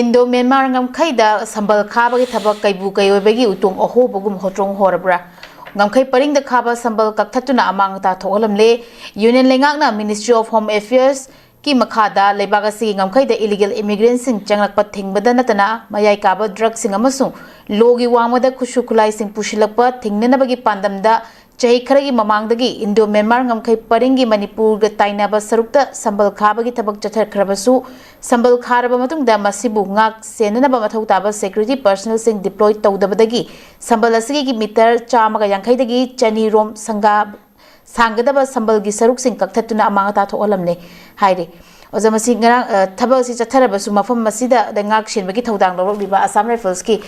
Indo Myanmar ngamkhaida sambal khaba gi thabak kaibu kayoibagi utung ohobogum hotrong horabra ngamkhai paring da khaba sambal kakthatuna amang ta thogalamle Union Lengakna Ministry of Home Affairs ki makhada lebagasi ngamkhai da illegal immigrants sing changlakpa thingbada natana mayai kaba drugs sing amasung logi wangmada khushu khulai sing pushilakpa thingnanabagi pandamda chahi kharagi mamangdagi Indo Myanmar ngamkhai paringi manipur ga tainaba sarukta sambal khabagi thabak chathar khrabasu sambal kharaba matungda masibu ngak senanaba mathau taba security personnel sing deploy tawdabadagi sambal asigi gi meter chamaga yankhai dagi chani rom sanga sangadaba sambal gi saruk sing kakthatuna amanga ta tholamne haire ozamasi ngarang thabak si chatharabasu mafam masida da ngak shenbagi thodang lorokliba Assam Rifles ki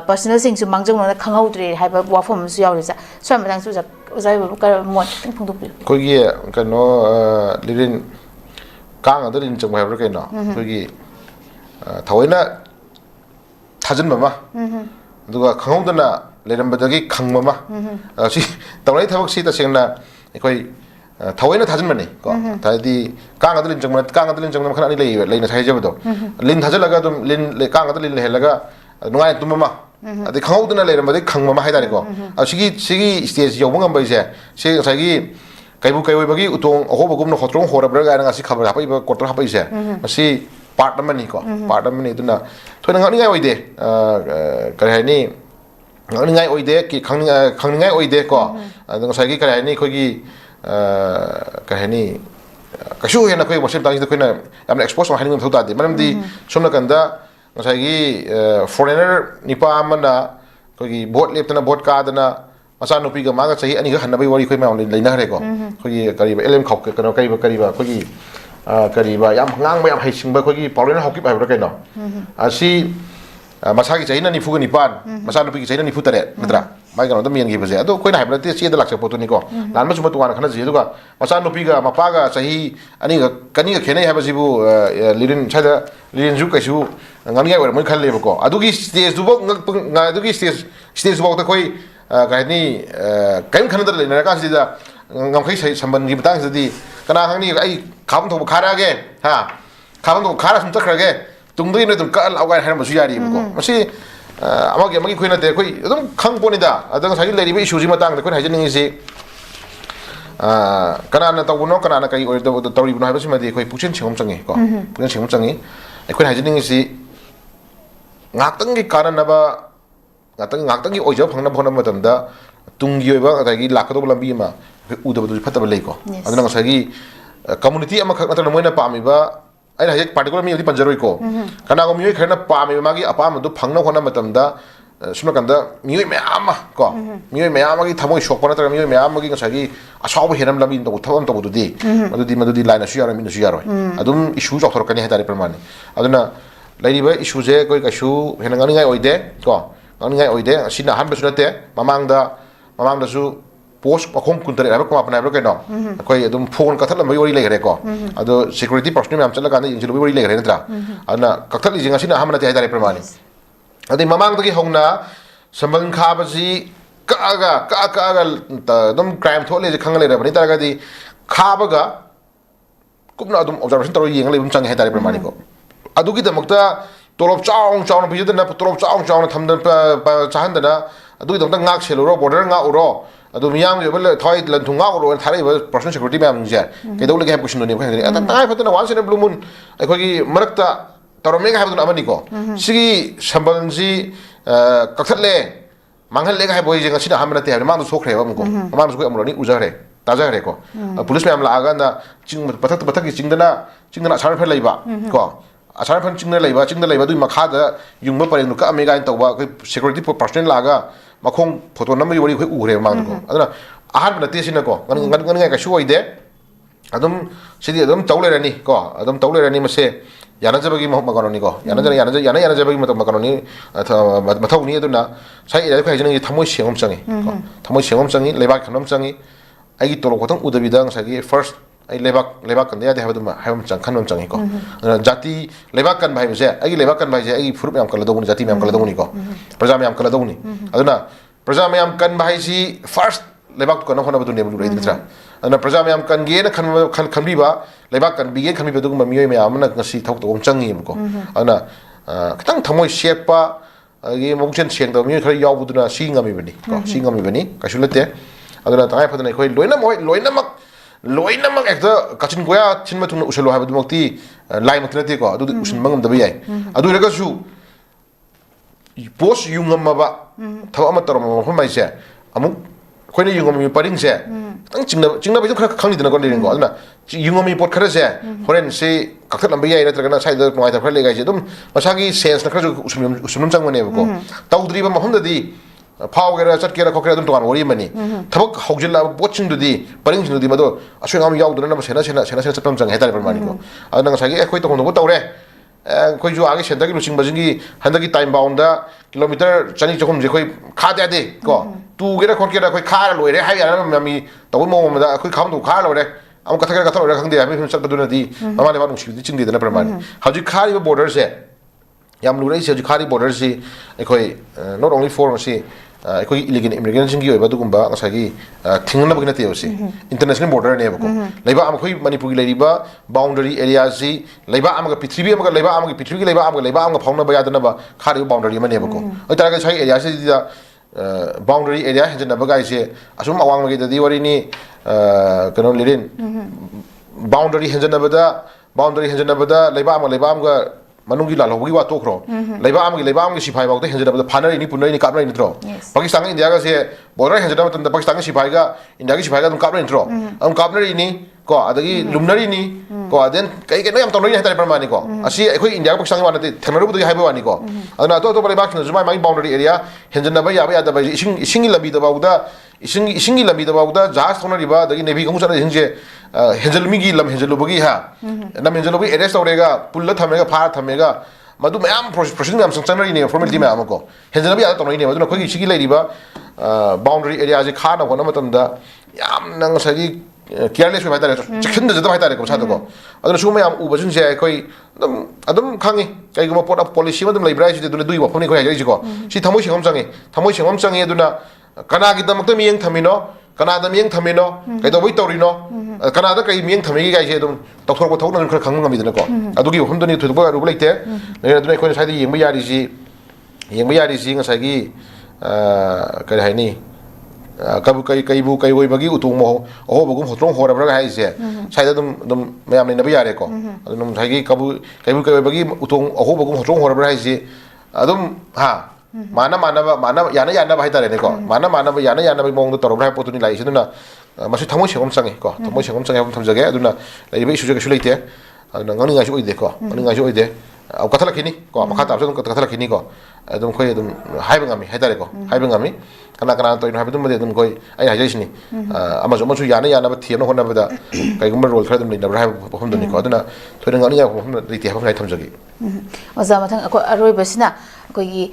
personnel sing su mangjong na khanghaudre haiba wafam su yawrisa swamadang su ozai bu kar mon ting phungdupi kogi kano lirin kang adalin chang bhai kano kogi thawaina thajin mama duga khanghaudana lerambadagi khangmama si tawai thabak si ta sengna koi thawaina thajin mani ko tadi kang adalin chang khana ni leina thai jabdo lin thajalaga dum lin le kang adalin helaga nungai tumama adi khanghaudana lerambadi khangmama haidari ko sigi stage yobang ambai se se sagi kaibu kayoibagi utong ohobagum no hotrong horabra ga ngasi khabar hapai ba kotor hapai se masi part namani ko part namani duna thoina ngani ngai oide kare ni ngani ngai oide ki khangni ngai oide ko adang sagi kare ni khogi kare ni kashu hena khoi mosim tangi khoina amna expose ma haning thota de manamdi somna kanda ngasagi foreigner nipa amana khogi vote leptana vote ka dana masa nupi ga maga chahi ani ga hanabai wari khoi ma leina hare ko khogi kariba elem khok kano kariba khogi kariba yam ngang ba yam haisingba khogi foreigner hokip ba bra kaino asi masa gi chahi na ni fuga ni pan masa nupi gi chahi na ni futare natra mai ga no dam yang gi baje ado khoina haibra te chi da lakse potu ni ko lan ma chuma tuwan khana ji duga masa nupi ga mapa ga chahi ani ga kani ga khenai haba jibu lirin chada lirin ju kaisu ngani ga wer mun khalle ba ko adugi stage du bok adugi stage bok ta khoi kaini kain khana da leina ka sida ngamkhai sai samban gi batang sidi kana hangni ai kham thong khara ge ha kham thong khara sum takrage tungdui ne dum kal awai haram su yari ko masi amagi khoina te khoi dum khang poni da adang sai leiri bi issue ji matang da khoi hajin ngi si kana na tawuno kana na kai oi da tawri bu na ba simadi khoi puchen chengom changi ko puchen chengom changi khoi hajin ngi si ngak tang gi kana na ba ngak tang gi oija phangna phona matamda tungi oiba adagi lakado lambi ma udaba du fataba leiko adana ngasagi community ama khak natana moina pami ba ai hajek particular mi odi panjaroi ko kana go mi khana pami magi apam du phangna khona matamda suna kanda mi me ama ko mi me ama gi thamoi shokpa natara mi me ama gi ngasagi asaw heram lambi to thawam to dudi madudi line su yaro mi su yaro adum issue jok thorkani hedari pramani aduna lairiba issue je koi kashu henangani ngai oide ko ngani ngai oide sina han besunate mamangda su post pakhom kuntare ra ko apna ra keno koi adum phone kathal mai ori legre ko ado security personnel am chala kana injilu ori legre ntra ana kathal jinga sina hamna te haidare pramani adi mamangda gi hongna sambal khabaji ka dum crime thole je khangle ra bani taraga di khabaga kupna adum observation taro yeng le bum chang haidare pramani ko adugi damakta tolop chaung na bijudana tolop chaung na thamdan pa chahandana adu dong ngak seluro border nga uro adu miyam yo bel thoi lan thunga uro thari personal security ma'am je ke dole ge question ni ko ngani ata tai fatana once in a blue moon akhoi marakta tarome ga habdun amani ko sigi sambalji kakhatle manghal le ga boy je ngasina hamna te ma du sokre ba mko ma du ko amroni uzare tajare ko police ma'am la aga na ching pathak gi chingdana sar phel leiba ko asar phan chingna leiba du makhada yungba pareng ka amega in tawba security personnel laga makhong photo namri wari khoi ure mang ko adana ahar na te sina ko ngan ka shu oide adum sidi adum tawle rani ko adum tawle rani mase yana jabagi ma maganoni ko yana jabagi ma maganoni mathau ni aduna sai ira khai jini thamoi sengom changi ko thamoi sengom changi leba khanom changi ai tolo khotang udabidang sagi first ai lebak kan dia de habduma habam chang khanom changi ko jati lebak kan bhai je ai lebak kan bhai je ai furup yam kala doguni jati yam kala doguni ko praja yam kala doguni aduna praja yam kan bhai si first lebak ko na khona badu ne bulu reitra ana praja yam kan ge na khan bi ba lebak kan bi ge khan bi badu ma mioi me amna ngasi thok to changi ko ana खितंग थमोय शेपा गे मोंगचन सेंग मी खर यावबुदुना सी ngami bani kasulate aduna tangai phadana khoi loina mak ekta kachin goya chinma thung usalo ha badumokti lai matlate ko adu usin mangam da bayai adu rega su post yungam ba thaw ama tarom ma phomai se amuk khoina yungam mi paring se tang chingna ba khara khangni dana ko lerin ko aduna yungam mi pot khara se horen se kakhat lam bayai natra kana side noi ta khara le gai se dum masagi sense na khara usum chang mane ko tawdri ba mahum da di 파워게라 zat게라 코케라 좀 동안 오리마니 타박 하우질라 보칭도디 빠링신도디 마도 아슈감 야우드나 뭐 세나 cep점장 해달 벌마니고 아나 자기 에코이 또 공도 떠오래 कोई जो आगे centre की लुचिंग बजिंगी हंदा की time बाउंडा kilometre चनी चखुम जे कोई खा दे दे को तू गेरा खोन केरा कोई खा लोरे हाय यार ममी तो मो मदा कोई खाम तो खा लोरे am kata लोरे खंग दे हमें फिर चक दुना दी माने बानु सिदि चिंग दे दना प्रमाण हाजि खारी बॉर्डर से याम लुरै से खारी बॉर्डर से कोई not only for से कोई illegal immigration की होबा दुगुंबा ngसागी थिंगना बगिना तेओसी international border ने बको लेबा आम कोई मणिपुर की लेबा boundary area सी लेबा आम का पृथ्वी आम का लेबा आम की पृथ्वी की लेबा आम का फाउना बया दना बा खारी boundary मने बको ओ तारा का छाई area से दिदा boundary area हजन बगाई से असुम अवांग मगे ददी वरिनी कनो लिरिन boundary हजन बदा लेबा आम का मनुंगी लालोगी वा तोखरो लेबा की सिपाही बाउते हेंजनबदा फानरी नि पुनरी नि काबरै नित्रो पाकिस्तान इंडिया का से बॉर्डर हेंजनबदा तंदा पाकिस्तान की सिपाही का इंडिया की सिपाही का तुम काबरै नित्रो हम काबनरी नि को अदगी लुमनरी नि को देन कई के नयम तनोई हेतारे परमानी को असि एखोई इंडिया पाकिस्तान वानते थेनरबुदि हाइबो वानी को अदना तो बले बाकिन जुमाय माई बाउंडरी एरिया हेंजनबा याबा यादबा इसिंगी लंबी दबाउदा इसिंगी लंबी दबाउदा जहाज थोनरिबा दगी नेवी गमु सना हिंजे हेंजलमीगी लम हेंजलुबगी हा नम हेंजलुबगी एरेस्ट तौरेगा पुल्ला थमेगा फार थमेगा मधु मैम प्रोसेसिंग मैम संचनरी ने फॉर्मेलिटी मैम को हेंजलबी याद तौनई ने मधुना खोगी सिगी लेरिबा बाउंडरी एरिया जे खाना होना मतमदा याम नंग सगी केयरलेस वे हाइतारे चेक्शन जदब हाइतारे को सादो को अदुना सुमा याम उबजुन से कोई अदम खांगी कईगुमा पोट ऑफ पॉलिसी मदम लेब्राइ से दुना दुई वफोनी खोय हाइजि को सि थमोइ सिंगम चंगे अदुना कनागी दमकत मियंग थमिनो कनादा मियंग थमिनो कइदोबई तौरिनो कनादा कई मियंग थमिगी गाइसे अदुम तौथोरबो थौना खर खंग ngami दना को अदुगी वफमदनि थुदबो रुब लेते ने अदुना खोय साइदि येंबा यारिसि ngसागी कइ हाइनि कबु कई वई बगी उतुंग मो ओहो बगुम होत्रong होरबरा हाइसे साइदा दम मैम ने यारे को अदुम साइगी कबु कई वई बगी उतुंग ओहो बगुम होत्रong होरबरा हाइसे अदुम हा माना याना हाइतारे ने को माना याना मोंग तोरबरा पोतुनि लाइसे दुना मसि थमोइ सेगम चंगे को थमोइ सेगम चंगे हम थमजगे अदुना लेबे इशु जगे सुलेते अदुना ngani ngai oide ko ngani ngai oide au kathalakini ko makha ta absum kathalakini ko adum khoi adum haiba ngami haitare ko haiba ngami kana to ino habidum made adum khoi ai hajaisini amazu yana ba thiam no hona bada kai gumba role khradum ni dabra haiba phom duni ko aduna thoina ngani ya phom riti haiba ngai thamjagi oza mathang ko aroi basina ko gi